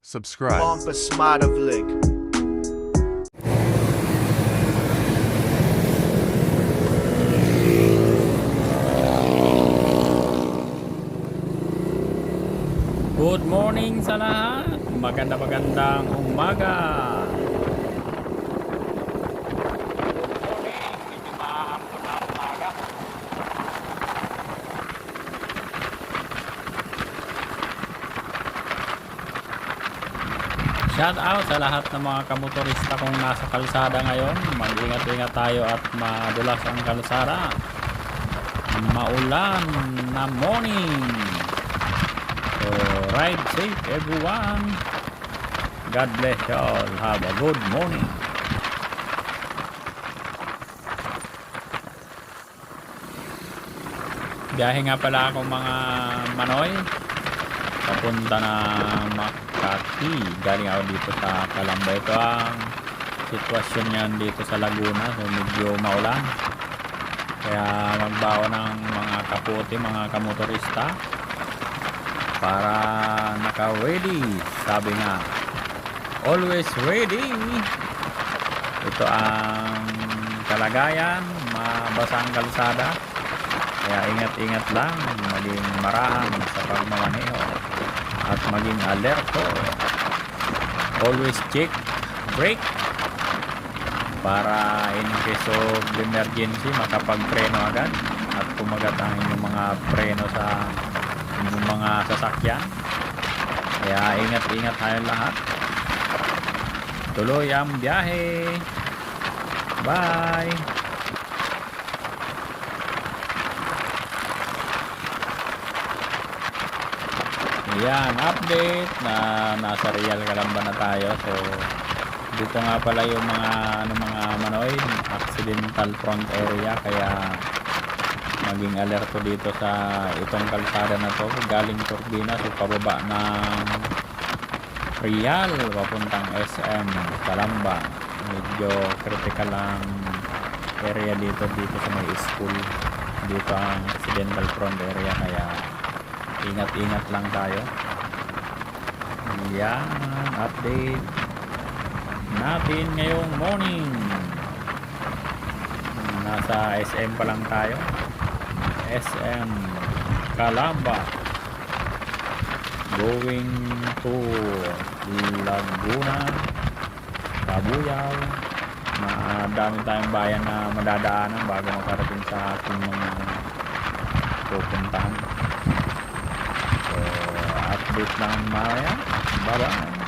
subscribe. Pompous Smadavlik. Good morning sa lahat. Magandang umaga. Shout out sa lahat ng mga kamotorista kung nasa kalsada ngayon. Mag-ingat-ingat tayo at madulas ang kalsada. Maulan na morning. So, ride safe everyone. God bless you all. Have a good morning. Biyahe nga pala ako mga manoy. Papunta na Makati. Galing ako dito sa Calamba. Ito ang sitwasyon niyan dito sa Laguna. So, medyo maulan. Kaya magbawa ng mga kaputi, mga kamotorista. Para naka-ready. Sabi nga, always ready. Ito ang kalagayan, mabasa ang kalsada. Kaya ingat-ingat lang, maging marahan sa pagmamaneho at maging alerto. Always check brake para in case of emergency makapag-preno agad at kumagat ang inyong mga preno sa yung mga sasakyan. Kaya ingat-ingat tayo lahat. Tuloy ang biyahe. Bye. Yan, update na nasa Real Calamba na tayo. So dito nga pala yung mga mga manoy, accidental front area, kaya maging alerto dito sa itong kalsada na to galing Turbina. So pababa ng Real papuntang SM Calamba, medyo critical ang area dito sa may school. Dito ang accidental front area, kaya ingat-ingat lang tayo. Yan, update natin ngayong morning. Nasa SM pa lang tayo, SM Calamba, going to Laguna, Kabuyaw. Madami tayong bayan na madadaanan bago makarating sa ating mga pupuntahan. So update lang mamaya. Bye bye.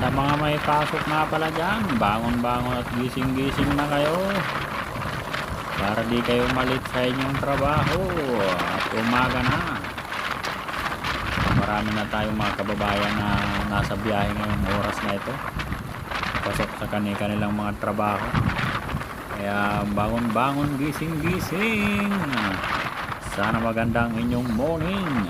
Sa mga may pasok na pala dyan, bangon-bangon at gising-gising na kayo para di kayo malit sa inyong trabaho at umaga na. Marami na tayong mga kababayan na nasa biyahe ngayong oras na ito, pasok sa kanilang mga trabaho. Kaya bangon-bangon, gising-gising. Sana magandang inyong morning.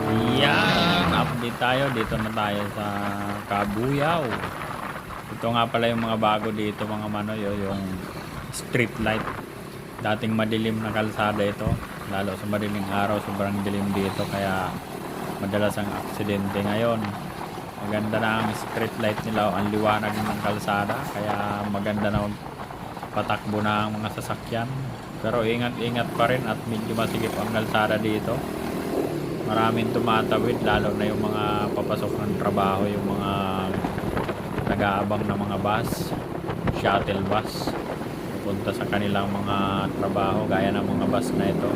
Yan, update tayo. Dito na tayo sa Kabuyaw. Ito nga pala yung mga bago dito mga manoy, yung street light. Dating madilim na kalsada ito, lalo sa madaling araw sobrang dilim dito kaya madalas ang aksidente. Ngayon maganda na ang street light nila, ang liwanag ng kalsada kaya maganda na patakbo na ang mga sasakyan. Pero ingat-ingat pa rin at medyo masigip ang kalsada dito. Maraming tumatawid, lalo na yung mga papasok ng trabaho, yung mga nag-aabang na mga bus, shuttle bus punta sa kanilang mga trabaho, gaya ng mga bus na ito.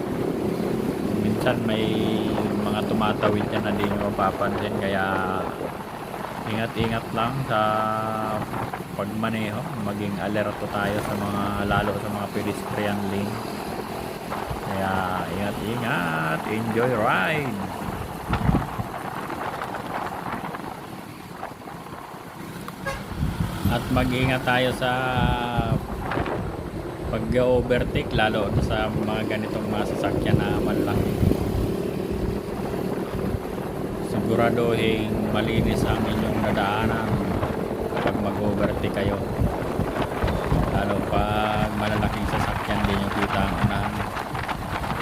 Minsan may mga tumatawid yan na di nyo mapapansin, kaya ingat-ingat lang sa pagmaneho, maging alerto tayo sa mga, lalo sa mga pedestrian lane. Kaya ingat-ingat, enjoy ride. At mag-ingat tayo sa pag-overtake, lalo sa mga ganitong mga sasakyan na malaki. Siguraduhin malinis ang inyong nadaanan kapag mag-overtake kayo, lalo pag malalaking sasakyan din yung kita ang unahan.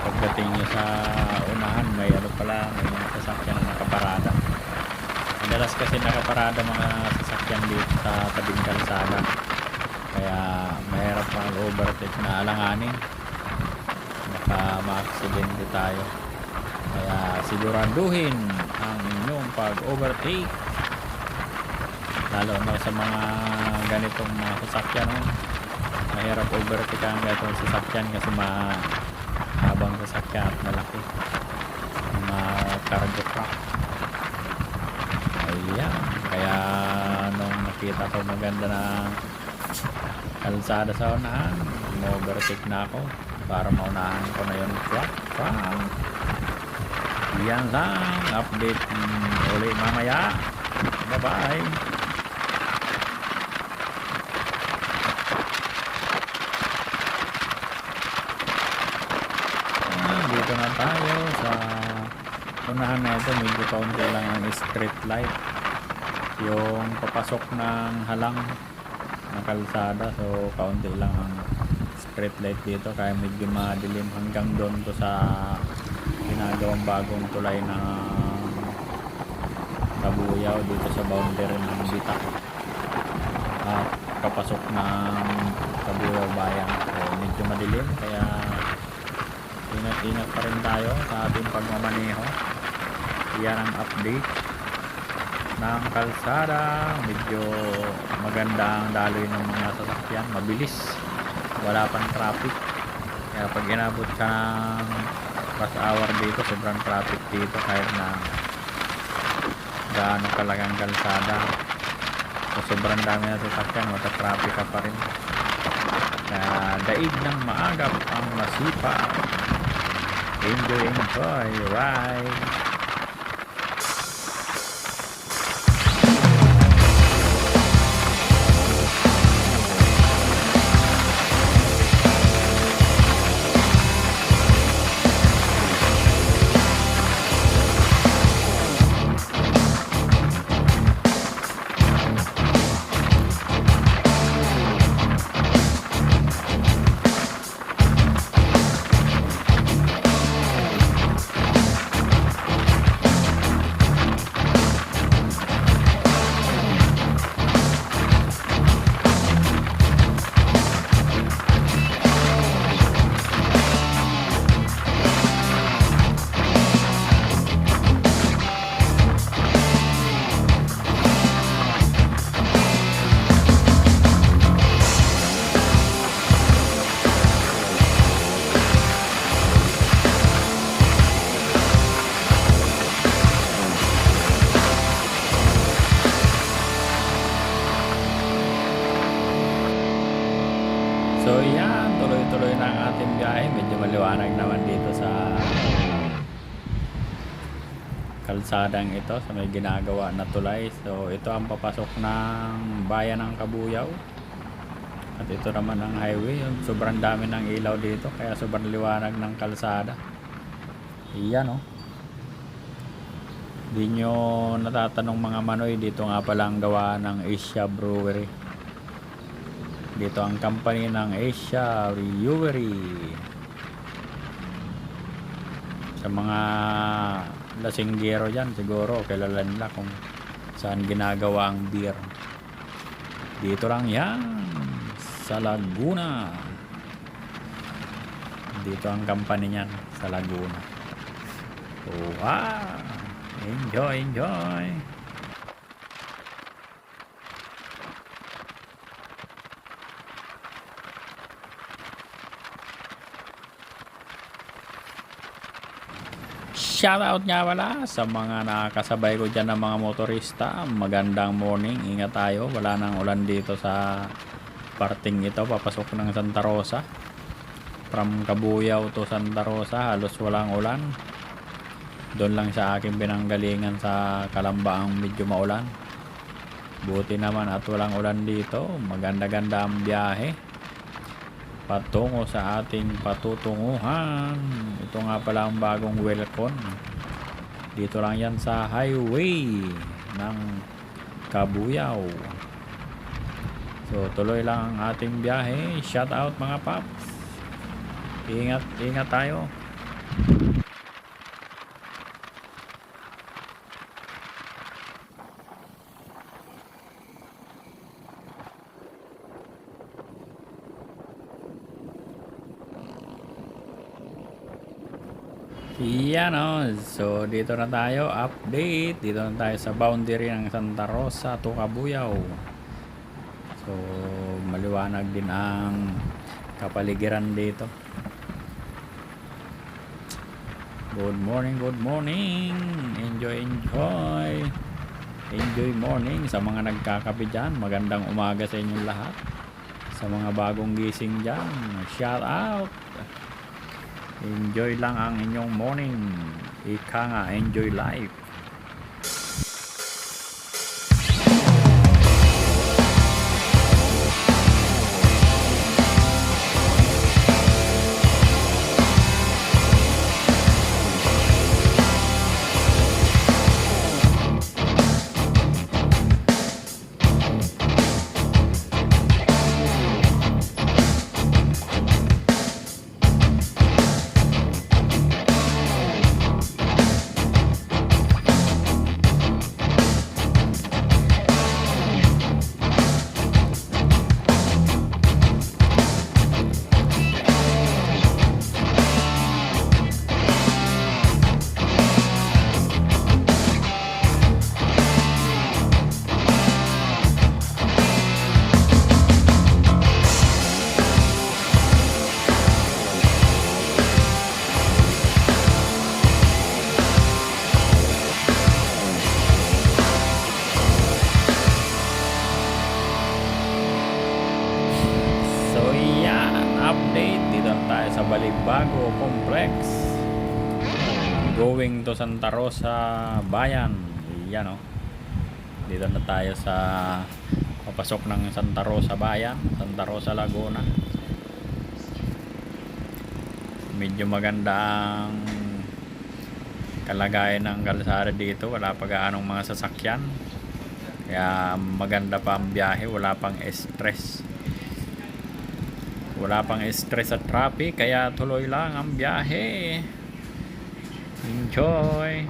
Pagdating nyo sa unahan may may mga sasakyan na nakaparada. Madalas kasi nakaparada mga sasakyan dito sa tabing kalsada, kaya mahirap mag-overtake na alanganin, baka ma-aksidente tayo. Kaya siguraduhin ang inyong pag-overtake, lalo na sa mga ganitong mga sasakyan. Mahirap overtake ang ganitong sasakyan kasi mahabang sasakyan at malaki, mga cargo truck. Ayan, kaya nung nakita ko maganda na kalsada sa unahan, overtake na ako para maunahan ko na yung truck. Yan lang, update ulit mamaya. Bye bye. Dito na tayo sa unahan na ito. Medyo kaunti lang ang street light, yung papasok ng halang na kalsada, so kaunti lang ang street light dito, kaya medyo madilim hanggang doon to sa ginagawang bagong tulay ng Kabuyaw dito sa boundary ng Bitak at kapasok ng Kabuyaw bayan. So medyo madilim kaya ingat-ingat pa rin tayo sa ating pagmamaneho. Yan ang update ng kalsada. Medyo maganda ang daloy ng mga sasakyan, mabilis, wala pang traffic. Kaya pag inabot ka ng rush hour dito, sobrang traffic dito kahit na gaano kalagang kalsada. So sobrang dami na sasakyan, mata-traffic ka pa rin. Kaya daig ng maagap ang masipa. Enjoy ride. So yan, tuloy-tuloy na ang ating biyahe. Medyo maliwanag naman dito sa kalsadang ito, sa may ginagawa na tulay. So ito ang papasok ng bayan ng Kabuyaw. At ito naman ang highway. Sobrang dami ng ilaw dito, kaya sobrang liwanag ng kalsada. Iyan, oh. Di nyo natatanong mga manoy, dito nga pala ang gawa ng Asia Brewery. Dito ang company ng Asia Brewery. Sa mga lasinggero dyan, siguro kilala nila kung saan ginagawa ang beer. Dito lang yan, sa Laguna. Dito ang company niyan, sa Laguna. Wow! Enjoy, enjoy! Shoutout nga pala sa mga nakakasabay ko dyan ng mga motorista. Magandang morning, ingat tayo. Wala nang ulan dito sa parting ito, papasok ng Santa Rosa. From Cabuyao to Santa Rosa, halos walang ulan. Doon lang sa aking pinanggalingan sa Calamba ang medyo maulan. Buti naman at walang ulan dito. Maganda-ganda ang biyahe patungo sa ating patutunguhan. Ito nga pala ang bagong Welcon. Dito lang yan sa highway ng Cabuyao. So tuloy lang ang ating biyahe. Shout out mga paps. Ingat, ingat tayo. Yan o. So dito na tayo, update. Dito na tayo sa boundary ng Santa Rosa to Cabuyao. So maliwanag din ang kapaligiran dito. Good morning, good morning. Enjoy, enjoy. Enjoy morning sa mga nagkakape dyan. Magandang umaga sa inyong lahat. Sa mga bagong gising dyan, shout out. Enjoy lang ang inyong morning. Ika nga, enjoy life. Update, dito na tayo sa Balibago Complex, going to Santa Rosa Bayan. Yan o, dito na tayo sa papasok ng Santa Rosa Bayan, Santa Rosa Laguna. Medyo maganda ang kalagayan ng kalsada dito, wala pa gaanong mga sasakyan, kaya maganda pa ang biyahe, wala pang stress. Wala pang stress at traffic, kaya tuloy lang ang biyahe. Enjoy!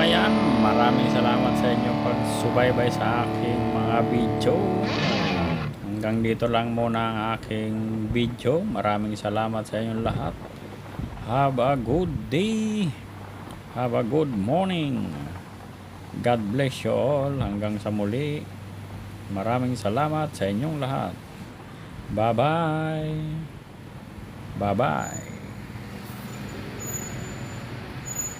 ayan, maraming salamat sa inyong pagsubaybay sa aking mga video. Hanggang dito lang muna ang aking video. Maraming salamat sa inyong lahat. Have a good day. Have a good morning. God bless you all. Hanggang sa muli. Maraming salamat sa inyong lahat. Bye-bye. Bye-bye.